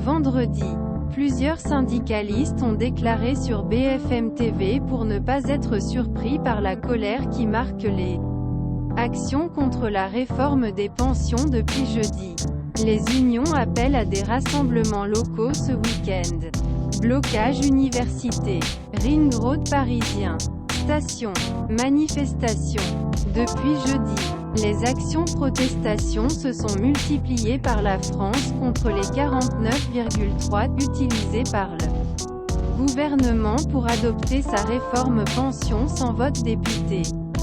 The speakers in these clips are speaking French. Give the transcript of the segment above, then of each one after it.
Vendredi, plusieurs syndicalistes ont déclaré sur BFM TV pour ne pas être surpris par la colère qui marque les actions contre la réforme des pensions depuis jeudi. Les unions appellent à des rassemblements locaux ce week-end. Blocage université, ring road parisien, station, manifestation. Depuis jeudi, les actions-protestations se sont multipliées par la France contre les 49,3 utilisés par le gouvernement pour adopter sa réforme pension sans vote député,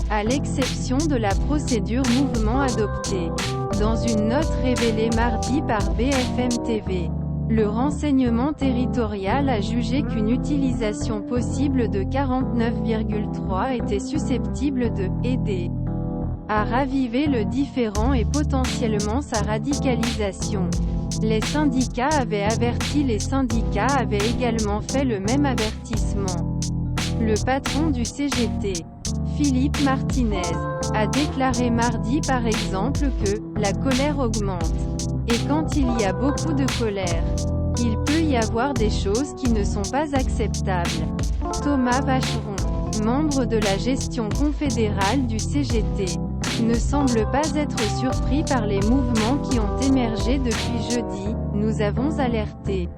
à l'exception de la procédure mouvement adoptée. Dans une note révélée mardi par BFM TV, le renseignement territorial a jugé qu'une utilisation possible de 49,3 était susceptible de « aider » à raviver le différend et potentiellement sa radicalisation. Les syndicats avaient également fait le même avertissement. Le patron du CGT, Philippe Martinez, a déclaré mardi par exemple que « la colère augmente ». Et quand il y a beaucoup de colère, il peut y avoir des choses qui ne sont pas acceptables. Thomas Vacheron, membre de la gestion confédérale du CGT, ne semble pas être surpris par les mouvements qui ont émergé depuis jeudi. Nous avons alerté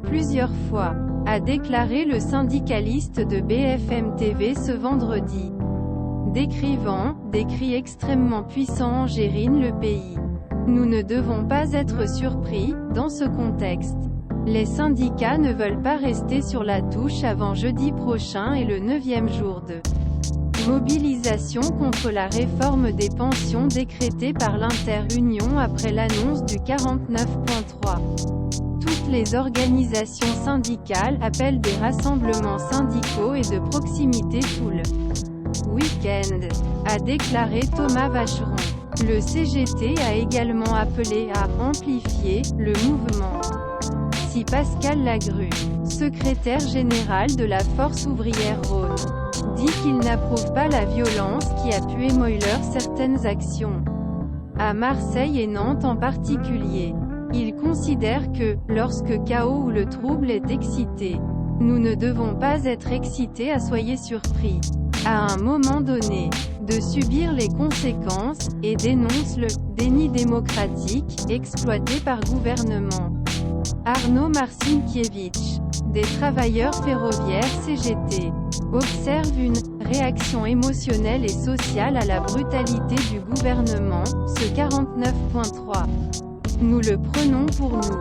plusieurs fois, a déclaré le syndicaliste de BFM TV ce vendredi, décrivant « des cris extrêmement puissants enjérinent le pays. Nous ne devons pas être surpris, dans ce contexte. Les syndicats ne veulent pas rester sur la touche avant jeudi prochain et le 9e jour de mobilisation contre la réforme des pensions décrétée par l'Inter-Union après l'annonce du 49.3. Toutes les organisations syndicales appellent des rassemblements syndicaux et de proximité tout le week-end, a déclaré Thomas Vacheron. Le CGT a également appelé à « amplifier » le mouvement. Si Pascal Lagrue, secrétaire général de la Force ouvrière Rhône, dit qu'il n'approuve pas la violence qui a pu émoiller certaines actions, à Marseille et Nantes en particulier, il considère que, lorsque chaos ou le trouble est excité, nous ne devons pas être excités à soyez surpris, à un moment donné, de subir les conséquences, et dénonce le « déni démocratique » exploité par gouvernement. Arnaud Marcinkiewicz, des travailleurs ferroviaires CGT, observe une « réaction émotionnelle et sociale à la brutalité du gouvernement, ce 49.3. Nous le prenons pour nous.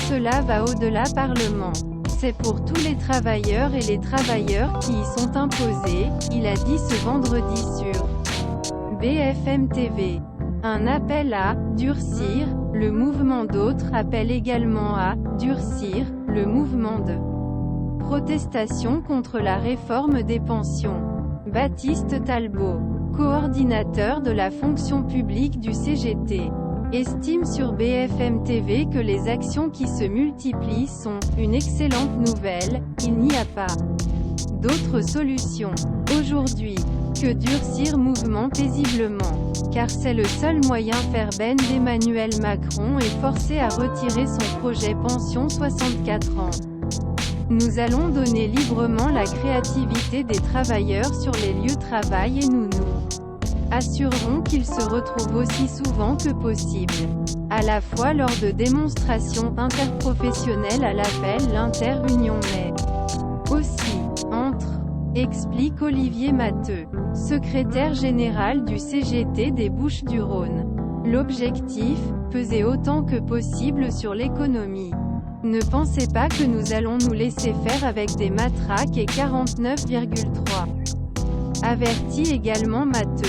Cela va au-delà Parlement. C'est pour tous les travailleurs et les travailleurs qui y sont imposés, il a dit ce vendredi sur BFM TV. Un appel à « durcir », le mouvement. D'autres appellent également à « durcir », le mouvement de protestation contre la réforme des pensions. Baptiste Talbot, coordinateur de la fonction publique du CGT, estime sur BFM TV que les actions qui se multiplient sont « une excellente nouvelle, il n'y a pas d'autre solution aujourd'hui que durcir mouvement paisiblement, car c'est le seul moyen faire ben d'Emmanuel Macron est forcé à retirer son projet pension 64 ans. Nous allons donner librement la créativité des travailleurs sur les lieux de travail et nous assurerons qu'ils se retrouvent aussi souvent que possible, à la fois lors de démonstrations interprofessionnelles à l'appel l'Inter-Union mais aussi entre, explique Olivier Matteux, secrétaire général du CGT des Bouches-du-Rhône. L'objectif, peser autant que possible sur l'économie. Ne pensez pas que nous allons nous laisser faire avec des matraques et 49,3. Avertit également Matteux.